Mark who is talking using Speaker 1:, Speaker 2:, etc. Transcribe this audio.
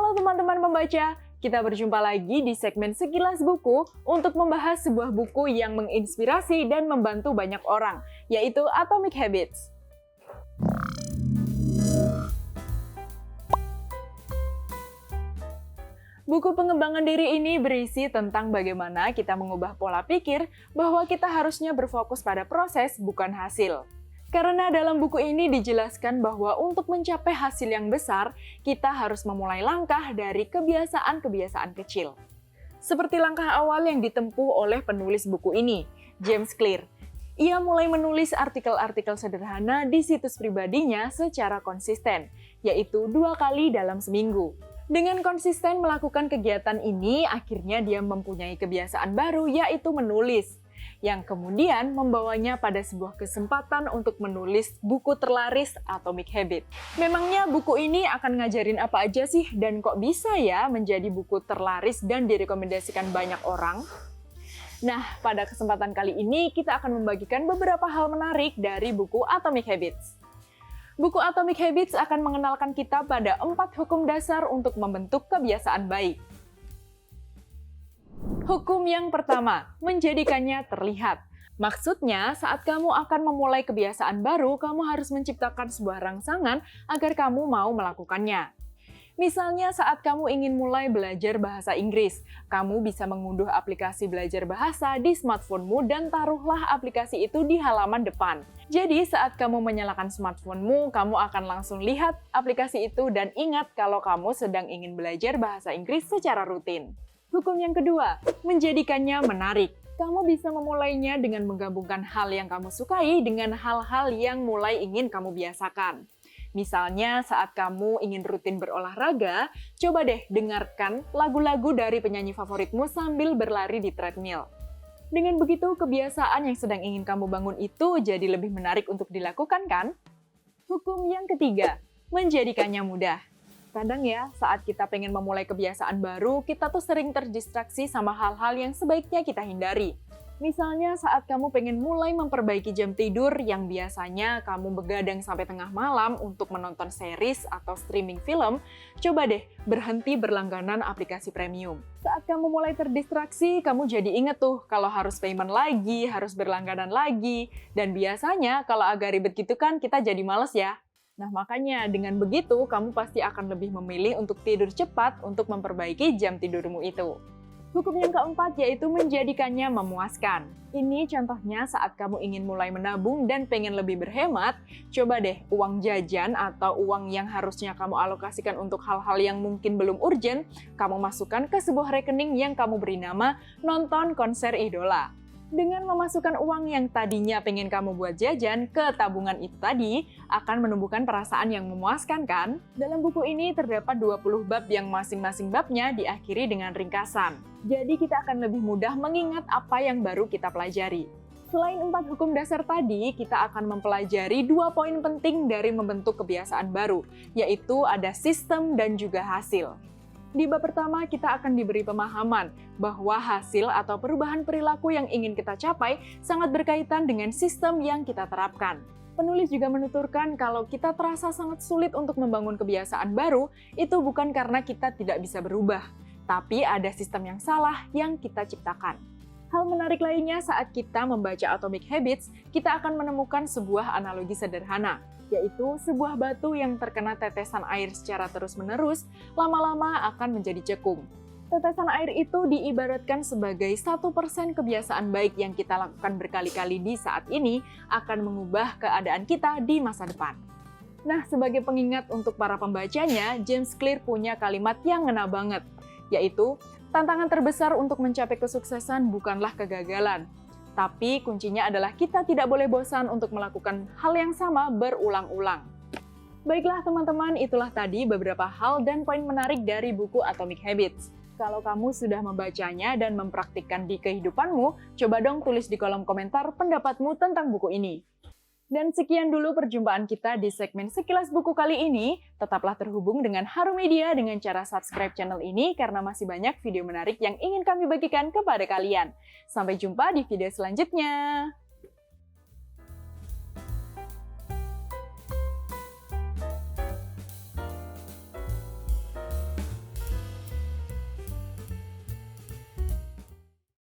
Speaker 1: Halo teman-teman pembaca, kita berjumpa lagi di segmen Sekilas Buku untuk membahas sebuah buku yang menginspirasi dan membantu banyak orang, yaitu Atomic Habits. Buku pengembangan diri ini berisi tentang bagaimana kita mengubah pola pikir bahwa kita harusnya berfokus pada proses, bukan hasil. Karena dalam buku ini dijelaskan bahwa untuk mencapai hasil yang besar, kita harus memulai langkah dari kebiasaan-kebiasaan kecil. Seperti langkah awal yang ditempuh oleh penulis buku ini, James Clear. Ia mulai menulis artikel-artikel sederhana di situs pribadinya secara konsisten, yaitu 2 kali dalam seminggu. Dengan konsisten melakukan kegiatan ini, akhirnya dia mempunyai kebiasaan baru, yaitu menulis, yang kemudian membawanya pada sebuah kesempatan untuk menulis buku terlaris Atomic Habits. Memangnya buku ini akan ngajarin apa aja sih dan kok bisa ya menjadi buku terlaris dan direkomendasikan banyak orang? Nah, pada kesempatan kali ini kita akan membagikan beberapa hal menarik dari buku Atomic Habits. Buku Atomic Habits akan mengenalkan kita pada 4 hukum dasar untuk membentuk kebiasaan baik. Hukum yang pertama, menjadikannya terlihat. Maksudnya, saat kamu akan memulai kebiasaan baru, kamu harus menciptakan sebuah rangsangan agar kamu mau melakukannya. Misalnya saat kamu ingin mulai belajar bahasa Inggris, kamu bisa mengunduh aplikasi belajar bahasa di smartphone-mu dan taruhlah aplikasi itu di halaman depan. Jadi saat kamu menyalakan smartphone-mu, kamu akan langsung lihat aplikasi itu dan ingat kalau kamu sedang ingin belajar bahasa Inggris secara rutin. Hukum yang kedua, menjadikannya menarik. Kamu bisa memulainya dengan menggabungkan hal yang kamu sukai dengan hal-hal yang mulai ingin kamu biasakan. Misalnya saat kamu ingin rutin berolahraga, coba deh dengarkan lagu-lagu dari penyanyi favoritmu sambil berlari di treadmill. Dengan begitu, kebiasaan yang sedang ingin kamu bangun itu jadi lebih menarik untuk dilakukan kan? Hukum yang ketiga, menjadikannya mudah. Kadang ya, saat kita pengen memulai kebiasaan baru, kita tuh sering terdistraksi sama hal-hal yang sebaiknya kita hindari. Misalnya saat kamu pengen mulai memperbaiki jam tidur yang biasanya kamu begadang sampai tengah malam untuk menonton series atau streaming film, coba deh berhenti berlangganan aplikasi premium. Saat kamu mulai terdistraksi, kamu jadi inget tuh kalau harus payment lagi, harus berlangganan lagi, dan biasanya kalau agak ribet gitu kan kita jadi males ya. Nah makanya dengan begitu kamu pasti akan lebih memilih untuk tidur cepat untuk memperbaiki jam tidurmu itu. Hukum yang keempat yaitu menjadikannya memuaskan. Ini contohnya saat kamu ingin mulai menabung dan pengen lebih berhemat, coba deh uang jajan atau uang yang harusnya kamu alokasikan untuk hal-hal yang mungkin belum urgent, kamu masukkan ke sebuah rekening yang kamu beri nama nonton konser idola. Dengan memasukkan uang yang tadinya pengen kamu buat jajan ke tabungan itu tadi, akan menumbuhkan perasaan yang memuaskan kan? Dalam buku ini terdapat 20 bab yang masing-masing babnya diakhiri dengan ringkasan. Jadi kita akan lebih mudah mengingat apa yang baru kita pelajari. Selain 4 hukum dasar tadi, kita akan mempelajari 2 poin penting dari membentuk kebiasaan baru, yaitu ada sistem dan juga hasil. Di bab pertama, kita akan diberi pemahaman bahwa hasil atau perubahan perilaku yang ingin kita capai sangat berkaitan dengan sistem yang kita terapkan. Penulis juga menuturkan kalau kita terasa sangat sulit untuk membangun kebiasaan baru, itu bukan karena kita tidak bisa berubah, tapi ada sistem yang salah yang kita ciptakan. Hal menarik lainnya saat kita membaca Atomic Habits, kita akan menemukan sebuah analogi sederhana, yaitu sebuah batu yang terkena tetesan air secara terus-menerus, lama-lama akan menjadi cekung. Tetesan air itu diibaratkan sebagai 1% kebiasaan baik yang kita lakukan berkali-kali di saat ini akan mengubah keadaan kita di masa depan. Nah, sebagai pengingat untuk para pembacanya, James Clear punya kalimat yang ngena banget, yaitu, tantangan terbesar untuk mencapai kesuksesan bukanlah kegagalan, tapi kuncinya adalah kita tidak boleh bosan untuk melakukan hal yang sama berulang-ulang. Baiklah teman-teman, itulah tadi beberapa hal dan poin menarik dari buku Atomic Habits. Kalau kamu sudah membacanya dan mempraktikkan di kehidupanmu, coba dong tulis di kolom komentar pendapatmu tentang buku ini. Dan sekian dulu perjumpaan kita di segmen Sekilas Buku kali ini. Tetaplah terhubung dengan Harum Media dengan cara subscribe channel ini karena masih banyak video menarik yang ingin kami bagikan kepada kalian. Sampai jumpa di video selanjutnya.